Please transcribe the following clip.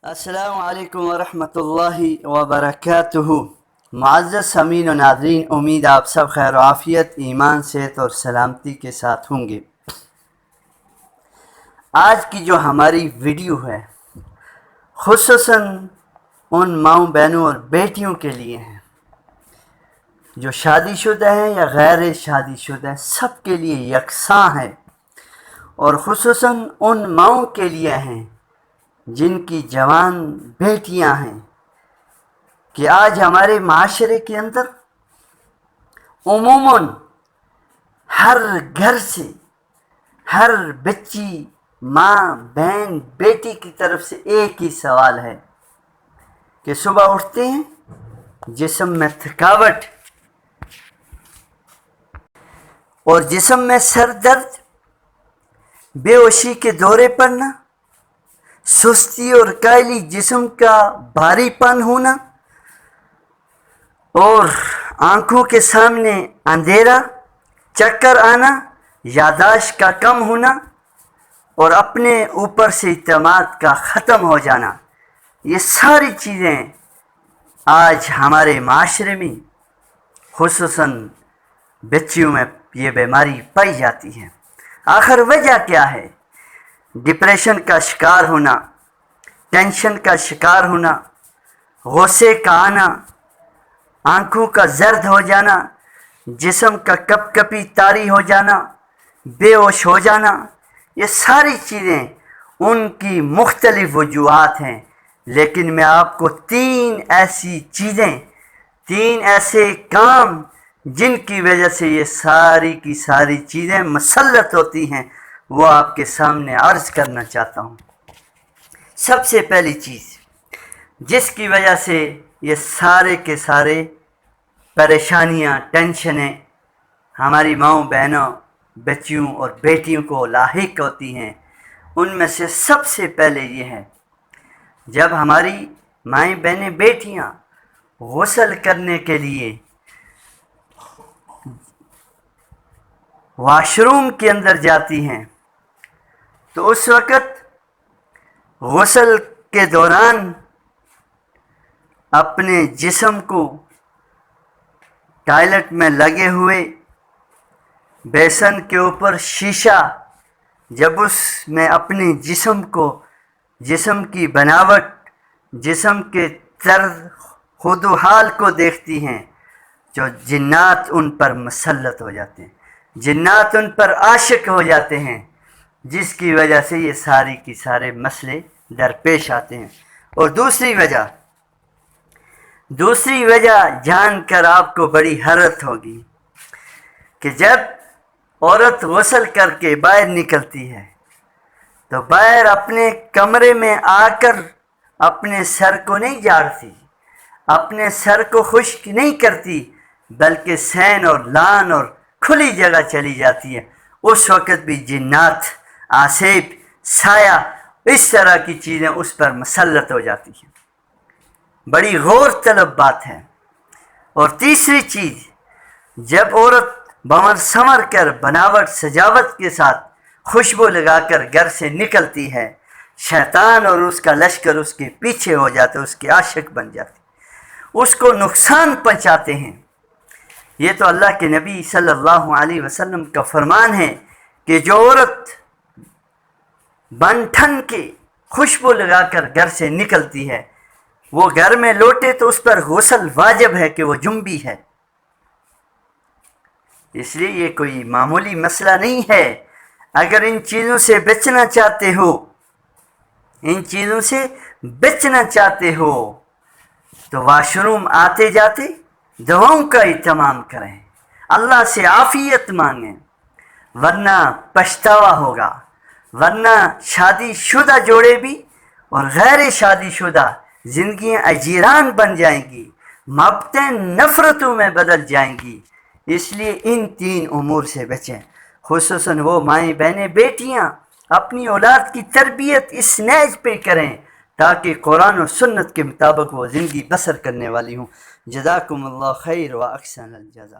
السلام علیکم ورحمۃ اللہ وبرکاتہ۔ معزز سامعین و ناظرین، امید آپ سب خیر و عافیت، ایمان، صحت اور سلامتی کے ساتھ ہوں گے۔ آج کی جو ہماری ویڈیو ہے خصوصاً ان ماؤں بہنوں اور بیٹیوں کے لیے ہیں جو شادی شدہ ہیں یا غیر شادی شدہ ہیں، سب کے لیے یکساں ہے، اور خصوصاً ان ماؤں کے لیے ہیں جن کی جوان بیٹیاں ہیں کہ آج ہمارے معاشرے کے اندر عموماً ہر گھر سے ہر بچی، ماں، بہن، بیٹی کی طرف سے ایک ہی سوال ہے کہ صبح اٹھتے ہیں جسم میں تھکاوٹ اور جسم میں سر درد، بے ہوشی کے دورے پڑنا، سستی اور کائلی، جسم کا بھاری پن ہونا اور آنکھوں کے سامنے اندھیرا، چکر آنا، یادداشت کا کم ہونا اور اپنے اوپر سے اعتماد کا ختم ہو جانا، یہ ساری چیزیں آج ہمارے معاشرے میں خصوصاً بچیوں میں یہ بیماری پائی جاتی ہے۔ آخر وجہ کیا ہے؟ ڈپریشن کا شکار ہونا، ٹینشن کا شکار ہونا، غصے کا آنا، آنکھوں کا زرد ہو جانا، جسم کا کپ کپی طاری ہو جانا، بے ہوش ہو جانا، یہ ساری چیزیں ان کی مختلف وجوہات ہیں، لیکن میں آپ کو تین ایسے کام جن کی وجہ سے یہ ساری کی ساری چیزیں مسلط ہوتی ہیں وہ آپ کے سامنے عرض کرنا چاہتا ہوں۔ سب سے پہلی چیز جس کی وجہ سے یہ سارے کے سارے پریشانیاں، ٹینشنیں ہماری ماؤں، بہنوں، بچیوں اور بیٹیوں کو لاحق ہوتی ہیں، ان میں سے سب سے پہلے یہ ہے، جب ہماری مائیں، بہنیں، بیٹیاں غسل کرنے کے لیے واش روم کے اندر جاتی ہیں تو اس وقت غسل کے دوران اپنے جسم کو ٹوائلٹ میں لگے ہوئے بیسن کے اوپر شیشہ، جب اس میں اپنے جسم کی بناوٹ، جسم کے طرز خود و حال کو دیکھتی ہیں، جو جنات ان پر مسلط ہو جاتے ہیں، جنات ان پر عاشق ہو جاتے ہیں، جس کی وجہ سے یہ ساری کی سارے مسئلے درپیش آتے ہیں۔ اور دوسری وجہ جان کر آپ کو بڑی حیرت ہوگی کہ جب عورت غسل کر کے باہر نکلتی ہے تو باہر اپنے کمرے میں آ کر اپنے سر کو نہیں جھاڑتی، اپنے سر کو خشک نہیں کرتی، بلکہ سین اور لان اور کھلی جگہ چلی جاتی ہے۔ اس وقت بھی جنات، آسیب، سایہ، اس طرح کی چیزیں اس پر مسلط ہو جاتی ہیں۔ بڑی غور طلب بات ہے۔ اور تیسری چیز، جب عورت بنور سنور کر، بناوٹ سجاوٹ کے ساتھ خوشبو لگا کر گھر سے نکلتی ہے، شیطان اور اس کا لشکر اس کے پیچھے ہو جاتے، اس کے عاشق بن جاتے، اس کو نقصان پہنچاتے ہیں۔ یہ تو اللہ کے نبی صلی اللہ علیہ وسلم کا فرمان ہے کہ جو عورت بن ٹھن کے خوشبو لگا کر گھر سے نکلتی ہے، وہ گھر میں لوٹے تو اس پر غسل واجب ہے کہ وہ جنبی ہے۔ اس لیے یہ کوئی معمولی مسئلہ نہیں ہے۔ اگر ان چیزوں سے بچنا چاہتے ہو تو واش روم آتے جاتے دعاؤں کا اہتمام کریں، اللہ سے عافیت مانگیں، ورنہ پچھتاوا ہوگا، ورنہ شادی شدہ جوڑے بھی اور غیر شادی شدہ زندگیاں اجیران بن جائیں گی، محبتیں نفرتوں میں بدل جائیں گی۔ اس لیے ان تین امور سے بچیں۔ خصوصاً وہ مائیں، بہنیں، بیٹیاں اپنی اولاد کی تربیت اس نیز پہ کریں تاکہ قرآن و سنت کے مطابق وہ زندگی بسر کرنے والی ہوں۔ جزاکم اللہ خیر و احسن الجزا۔